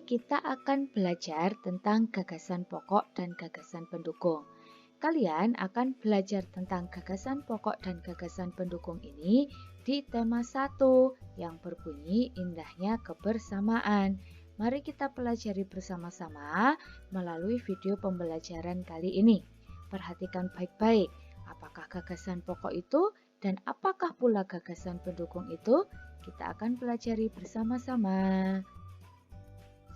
kita akan belajar tentang gagasan pokok dan gagasan pendukung. Kalian akan belajar tentang gagasan pokok dan gagasan pendukung ini di tema 1 yang berbunyi indahnya kebersamaan. Mari kita pelajari bersama-sama melalui video pembelajaran kali ini. Perhatikan baik-baik, apakah gagasan pokok itu dan apakah pula gagasan pendukung itu? Kita akan pelajari bersama-sama.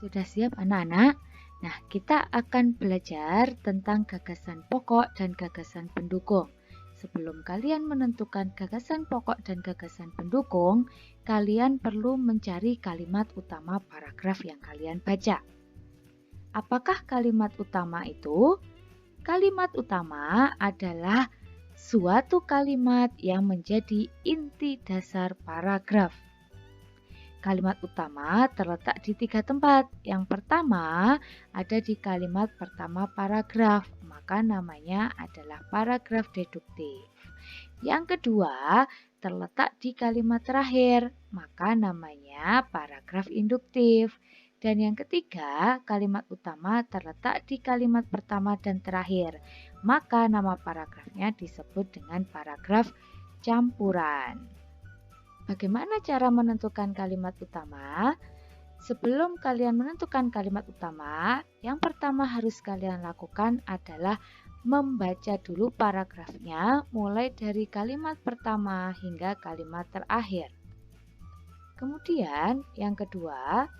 Sudah siap anak-anak? Nah, kita akan belajar tentang gagasan pokok dan gagasan pendukung. Sebelum kalian menentukan gagasan pokok dan gagasan pendukung, kalian perlu mencari kalimat utama paragraf yang kalian baca. Apakah kalimat utama itu? Kalimat utama adalah suatu kalimat yang menjadi inti dasar paragraf. Kalimat utama terletak di 3 tempat. Yang pertama ada di kalimat pertama paragraf, maka namanya adalah paragraf deduktif. Yang kedua terletak di kalimat terakhir, maka namanya paragraf induktif. Dan yang ketiga, kalimat utama terletak di kalimat pertama dan terakhir, maka nama paragrafnya disebut dengan paragraf campuran. Bagaimana cara menentukan kalimat utama? Sebelum kalian menentukan kalimat utama, yang pertama harus kalian lakukan adalah membaca dulu paragrafnya mulai dari kalimat pertama hingga kalimat terakhir. Kemudian yang kedua,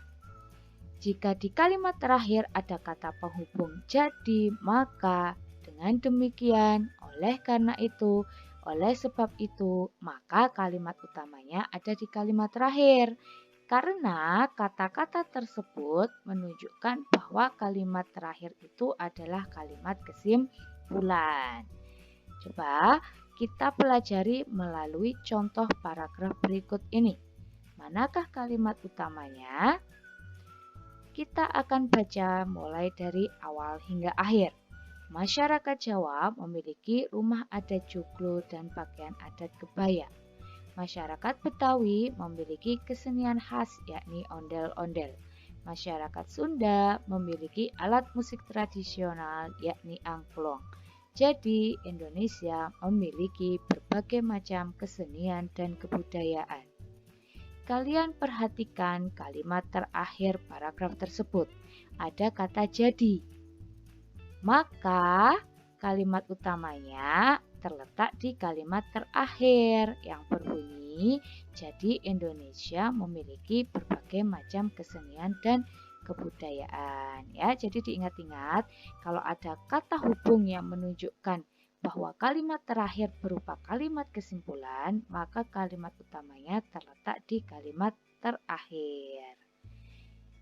jika di kalimat terakhir ada kata penghubung jadi, maka dengan demikian, oleh karena itu, oleh sebab itu, maka kalimat utamanya ada di kalimat terakhir. Karena kata-kata tersebut menunjukkan bahwa kalimat terakhir itu adalah kalimat kesimpulan. Coba kita pelajari melalui contoh paragraf berikut ini. Manakah kalimat utamanya? Kita akan baca mulai dari awal hingga akhir. Masyarakat Jawa memiliki rumah adat joglo dan pakaian adat kebaya. Masyarakat Betawi memiliki kesenian khas yakni ondel-ondel. Masyarakat Sunda memiliki alat musik tradisional yakni angklung. Jadi Indonesia memiliki berbagai macam kesenian dan kebudayaan. Kalian perhatikan kalimat terakhir paragraf tersebut. Ada kata jadi. Maka kalimat utamanya terletak di kalimat terakhir yang berbunyi jadi Indonesia memiliki berbagai macam kesenian dan kebudayaan ya. Jadi diingat-ingat kalau ada kata hubung yang menunjukkan bahwa kalimat terakhir berupa kalimat kesimpulan, maka kalimat utamanya terletak di kalimat terakhir.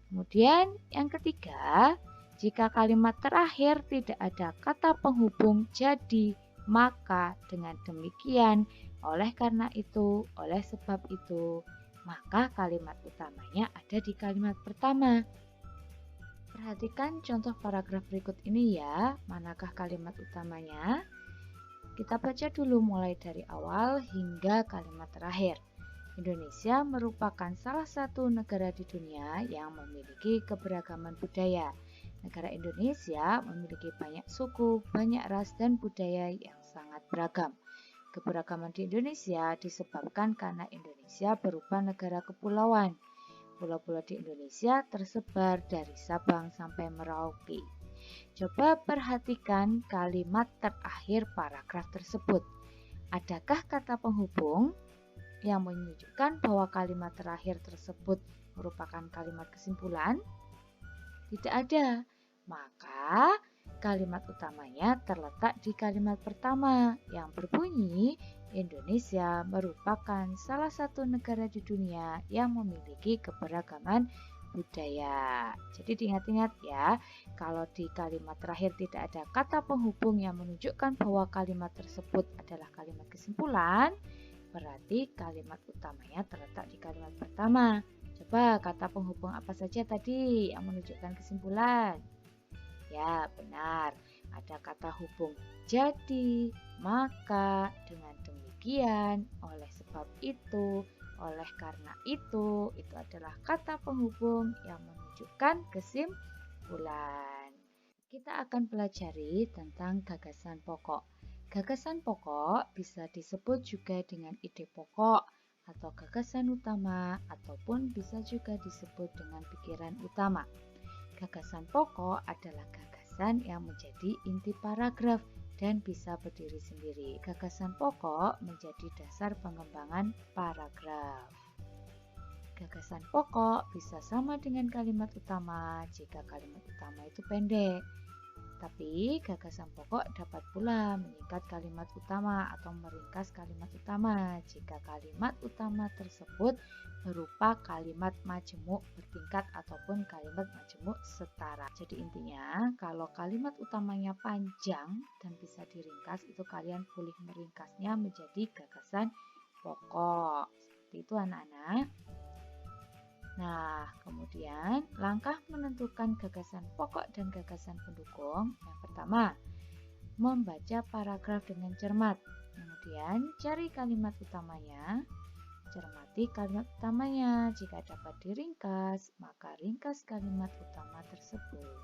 Kemudian yang ketiga, jika kalimat terakhir tidak ada kata penghubung jadi, maka dengan demikian, oleh karena itu, oleh sebab itu, maka kalimat utamanya ada di kalimat pertama. Perhatikan contoh paragraf berikut ini ya, manakah kalimat utamanya? Kita baca dulu mulai dari awal hingga kalimat terakhir. Indonesia merupakan salah satu negara di dunia yang memiliki keberagaman budaya. Negara Indonesia memiliki banyak suku, banyak ras, dan budaya yang sangat beragam. Keberagaman di Indonesia disebabkan karena Indonesia berupa negara kepulauan. Pulau-pulau di Indonesia tersebar dari Sabang sampai Merauke. Coba perhatikan kalimat terakhir paragraf tersebut. Adakah kata penghubung yang menunjukkan bahwa kalimat terakhir tersebut merupakan kalimat kesimpulan? Tidak ada. Maka kalimat utamanya terletak di kalimat pertama yang berbunyi Indonesia merupakan salah satu negara di dunia yang memiliki keberagaman budaya. Jadi diingat-ingat ya, kalau di kalimat terakhir tidak ada kata penghubung yang menunjukkan bahwa kalimat tersebut adalah kalimat kesimpulan, berarti kalimat utamanya terletak di kalimat pertama. Coba kata penghubung apa saja tadi yang menunjukkan kesimpulan? Ya, benar. Ada kata hubung jadi, maka, dengan demikian, oleh sebab itu, Oleh karena itu adalah kata penghubung yang menunjukkan kesimpulan. Kita akan pelajari tentang gagasan pokok. Gagasan pokok bisa disebut juga dengan ide pokok atau gagasan utama, ataupun bisa juga disebut dengan pikiran utama. Gagasan pokok adalah gagasan yang menjadi inti paragraf dan bisa berdiri sendiri. Gagasan pokok menjadi dasar pengembangan paragraf. Gagasan pokok bisa sama dengan kalimat utama jika kalimat utama itu pendek. Tapi gagasan pokok dapat pula menyingkat kalimat utama atau meringkas kalimat utama jika kalimat utama tersebut berupa kalimat majemuk bertingkat ataupun kalimat majemuk setara. Jadi intinya kalau kalimat utamanya panjang dan bisa diringkas, itu kalian boleh meringkasnya menjadi gagasan pokok. Seperti itu anak-anak. Nah, kemudian langkah menentukan gagasan pokok dan gagasan pendukung. Yang pertama, membaca paragraf dengan cermat. Kemudian, cari kalimat utamanya. Cermati kalimat utamanya. Jika dapat diringkas, maka ringkas kalimat utama tersebut.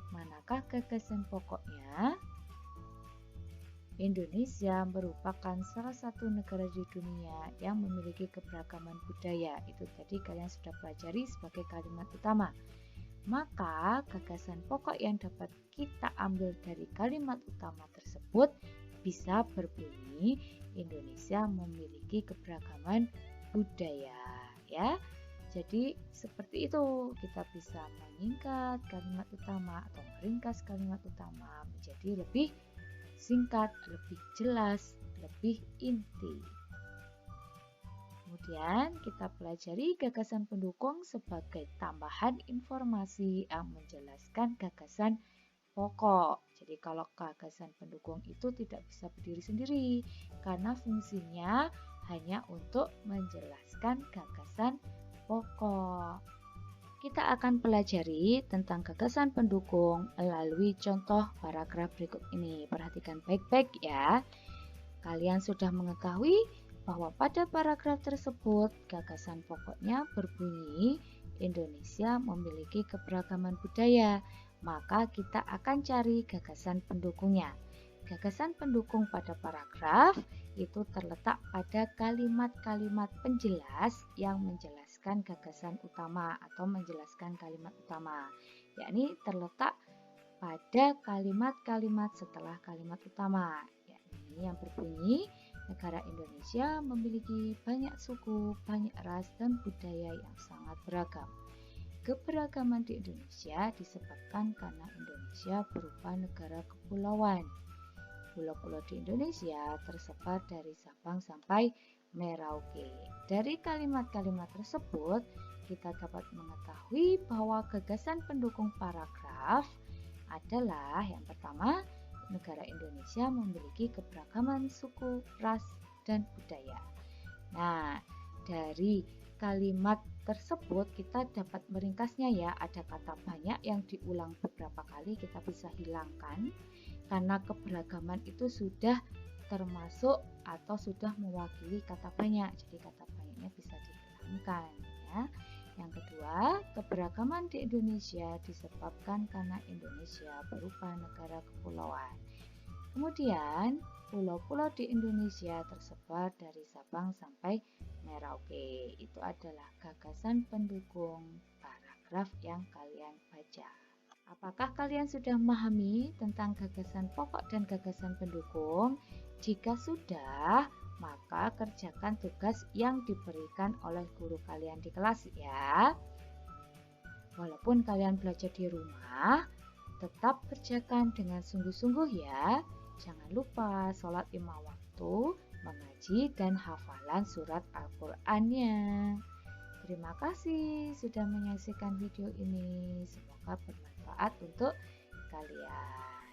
Manakah gagasan pokoknya? Indonesia merupakan salah satu negara di dunia yang memiliki keberagaman budaya. Itu tadi kalian sudah pelajari sebagai kalimat utama. Maka gagasan pokok yang dapat kita ambil dari kalimat utama tersebut bisa berbunyi Indonesia memiliki keberagaman budaya, ya. Jadi seperti itu, kita bisa menyingkat kalimat utama atau meringkas kalimat utama menjadi lebih singkat, lebih jelas, lebih inti. Kemudian kita pelajari gagasan pendukung sebagai tambahan informasi yang menjelaskan gagasan pokok. Jadi kalau gagasan pendukung itu tidak bisa berdiri sendiri karena fungsinya hanya untuk menjelaskan gagasan pokok. Kita akan pelajari tentang gagasan pendukung melalui contoh paragraf berikut ini. Perhatikan baik-baik ya. Kalian sudah mengetahui bahwa pada paragraf tersebut gagasan pokoknya berbunyi Indonesia memiliki keberagaman budaya. Maka kita akan cari gagasan pendukungnya. Gagasan pendukung pada paragraf itu terletak pada kalimat-kalimat penjelas yang menjelaskan gagasan utama atau menjelaskan kalimat utama, yakni terletak pada kalimat-kalimat setelah kalimat utama, yakni yang berbunyi negara Indonesia memiliki banyak suku, banyak ras dan budaya yang sangat beragam. Keberagaman di Indonesia disebabkan karena Indonesia berupa negara kepulauan. Pulau-pulau di Indonesia tersebar dari Sabang sampai Merauke. Dari kalimat-kalimat tersebut, kita dapat mengetahui bahwa gagasan pendukung paragraf adalah yang pertama, negara Indonesia memiliki keberagaman suku, ras, dan budaya. Nah, dari kalimat tersebut kita dapat meringkasnya ya, ada kata banyak yang diulang beberapa kali kita bisa hilangkan karena keberagaman itu sudah termasuk atau sudah mewakili kata banyak, jadi kata banyaknya bisa dihilangkan ya. Yang kedua, keberagaman di Indonesia disebabkan karena Indonesia berupa negara kepulauan. Kemudian, pulau-pulau di Indonesia tersebar dari Sabang sampai Merauke. Itu adalah gagasan pendukung paragraf yang kalian baca. Apakah kalian sudah memahami tentang gagasan pokok dan gagasan pendukung? Jika sudah, maka kerjakan tugas yang diberikan oleh guru kalian di kelas ya. Walaupun kalian belajar di rumah, tetap kerjakan dengan sungguh-sungguh ya. Jangan lupa sholat 5 waktu, mengaji dan hafalan surat Al-Qur'annya. Terima kasih sudah menyaksikan video ini. Semoga bermanfaat untuk kalian.